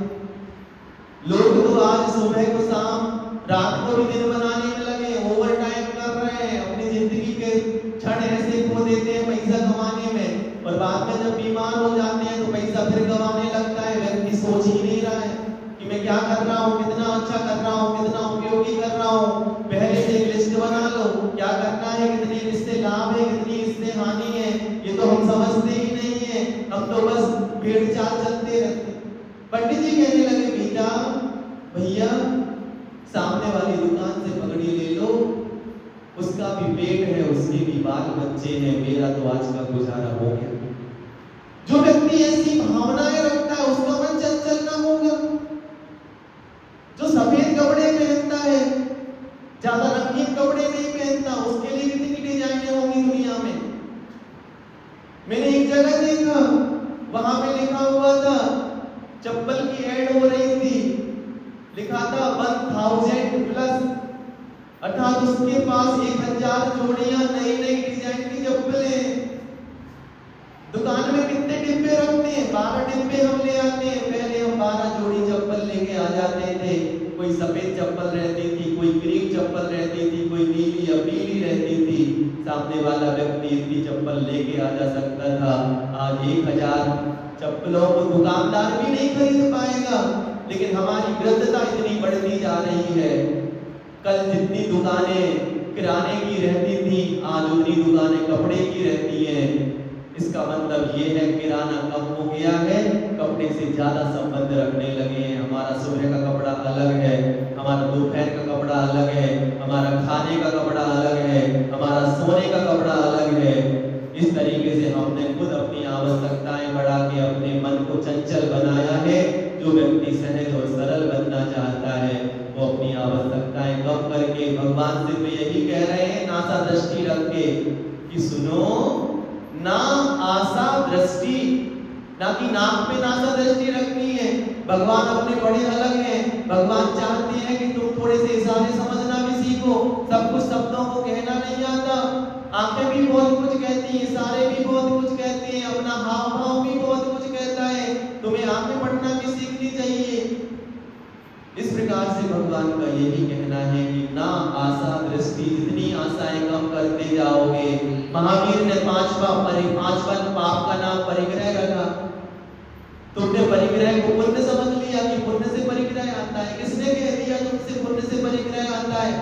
लोग तो आज सुबह को शाम, रात को भी दिन बनाने में लगे, ओवर टाइम कर रहे हैं, अपनी जिंदगी के क्षण ऐसे खो देते हैं पैसा कमाने में, और बाद में जब बीमार हो जाते हैं तो पैसा फिर गंवाने लगता है। व्यक्ति सोच ही नहीं रहा है कि मैं क्या कर रहा हूँ, कितना अच्छा कर रहा हूँ, कितना उपयोगी कर रहा हूँ। पहले से एक लिस्ट बना लो, क्या करना है, कितनी इससे लाभ है, कितनी इससे हानि है, ये तो हम समझते ही नहीं है। हम तो बस भेड़ चाल चलते रहते। पंडित जी कहने लगे, बेटा भैया सामने वाली दुकान से पगड़ी ले लो, उसका भी पेट है, उसके भी बाल बच्चे हैं, मेरा तो आज का गुजारा हो गया। जो व्यक्ति ऐसी भावनाएं रखता है उसका मन चंचल ना होगा। जो सफेद कपड़े पहनता है, ज्यादा रंगीन कपड़े नहीं पहनता, उसके लिए कितनी डिजाइनें होंगी दुनिया में। मैंने एक जगह देखा, वहां पे लिखा हुआ था, चप्पल की ऐड हो रही थी, लिखा था 1000+, अर्थात उसके पास 1000 जोड़ियां नई नई डिजाइन की चप्पलें। दुकान में कितने डिब्बे रखते हैं? 12 डिब्बे हम ले आते हैं। पहले हम 12 जोड़ी चप्पल लेके आ जाते थे। कोई सफेद चप्पल रहती थी, कोई क्रीम चप्पल रहती थी, कोई नीली या पीली रहती थी। सामने वाला व्यक्ति इतनी चप्पल लेके आ जा सकता था। आज 1000 चप्पलों को दुकानदार भी नहीं खरीद पाएगा। लेकिन हमारी वृद्धता इतनी बढ़ती जा रही है। कल जितनी दुकानें किराने की रहती थी, आज उतनी दुकानें कपड़े की रहती हैं। इसका मतलब ये है किराना कम हो गया है, कपड़े से ज्यादा संबंध रखने लगे हैं। हमारा सुबह का कपड़ा अलग है, हमारा दोपहर का कपड़ा अलग है, हमारा खाने का कपड़ा अलग है, हमारा सोने का कपड़ा अलग है। इस तरीके से हमने खुद अपनी आवश्यकताएं बढ़ा के अपने मन को चंचल बनाया है। जो व्यक्ति सहज और सरल बनना चाहता है वो अपनी आवश्यकताएं कम करके भगवान से तो यही कह रहे हैं, नासा दृष्टि रख के कि सुनो, ना आशा दृष्टि, ना कि नाक पे नासा दृष्टि रखनी है। भगवान अपने बड़े अलग हैं। भगवान चाहते हैं कि तुम थोड़े से इशारे समझना भी सीखो। सब कुछ शब्दों को कहना नहीं आता। आंखें भी बहुत कुछ कहती हैं, इशारे भी बहुत कुछ कहते हैं, अपना हाव भाव भी बहुत कुछ कहता है। तुम्हें आंखें पढ़ना भी सीखनी चाहिए। इस प्रकार से भगवान का यही कहना है कि ना आशा दृष्टि, जितनी आशाएं कम करते जाओगे। महावीर ने 5 पाप का नाम परिग्रह रखा। तुमने परिग्रह को पुण्य समझ लिया कि पुण्य से परिग्रह आता है। किसने कह दिया तुमसे पुण्य से परिग्रह आता है?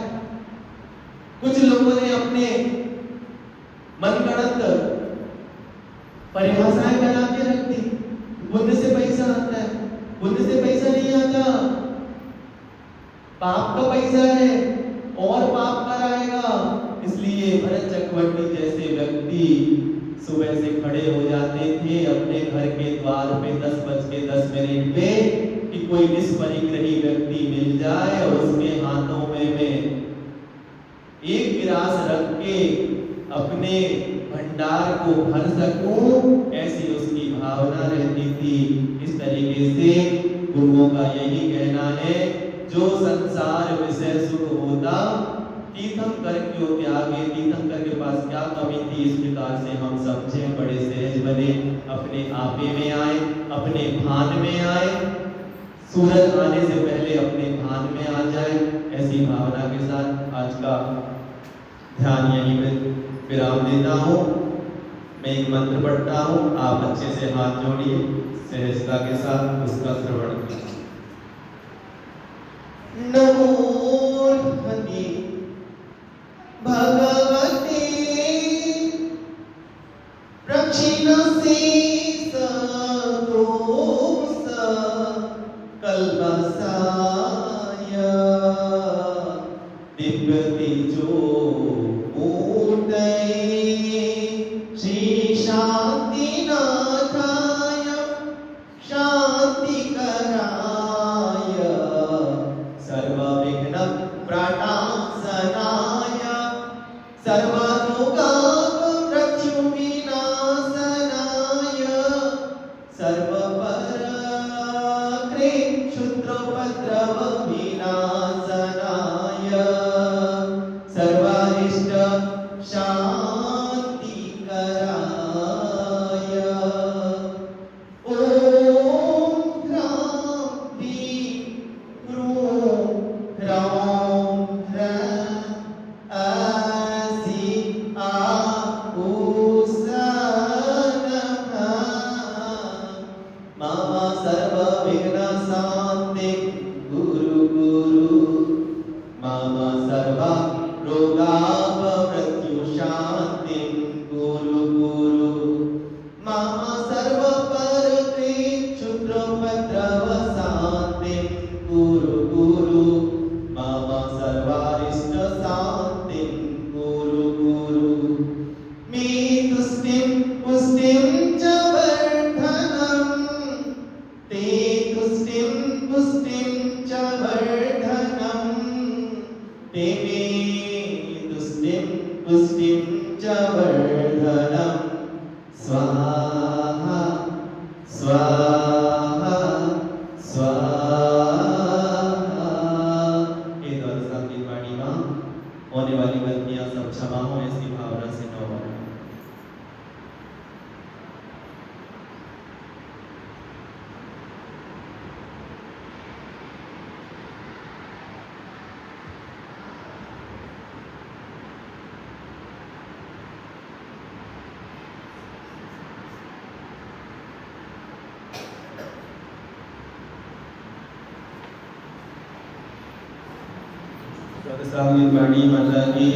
कुछ लोगों ने अपने मनगढ़ंत परिभाषाएं बना के रख दी। पुण्य से पैसा आता है, पुण्य से पैसा नहीं आता, पाप का पैसा है और पाप कराएगा। इसलिए भरत चक्रवर्ती जैसे व्यक्ति सुबह से खड़े हो जाते थे अपने घर के द्वार पे 10:10 पे कि कोई निष्परिग्रही व्यक्ति मिल जाए और उसके हाथों में मैं एक गिलास रख के अपने भंडार को भर सकूं, ऐसी उसकी भावना रहती थी। इस तरीके से गुरुओं का यही कहना है, जो संसार विषय सुख होता तीर्थंकर क्यों त्यागे। तीर्थंकर के पास क्या कमी थी? इस प्रकार से हम समझे, बड़े सहज बने, अपने आपे में आए, अपने भान में आए, सूरज आने से पहले अपने भान में आ जाए। ऐसी भावना के साथ आज का ध्यान यहीं पे विराम देता हूँ। मैं एक मंत्र पढ़ता हूँ, आप अच्छे से हाथ जोड़िए, सहजता के साथ उसका श्रवण कीजिए। नमो हरि भगवते प्रक्षिणसे सदोष कल्पसाय दिव्य तेजो मूर्तये श्री शांतिनाथाय शांतिकराय सर्वविघ्न प्रणाशनाय सर्वरोगाप मृत्युविनाशनाय सर्वपर क्षुद्रोपद्रव विनाशनाय सर्वारिष्ट शांतिकराय ओम क्रांति क्रूं ह्रौं ह्रैं ऐसी मम सर्वविघ्न शांति गुरु गुरु मम सर्व रोगाप मृत्यु शांति गुरु गुरु मम सर्व तेमे तुष्टिं पुष्टिं च वर्धनं स्वाहा स्वाहा स्वाहा। हे द्वादश की वाणी मां होने वाली गलतियां सब क्षमा हो, ऐसी भावना से नौ बार। द्वादश की वाणी माता की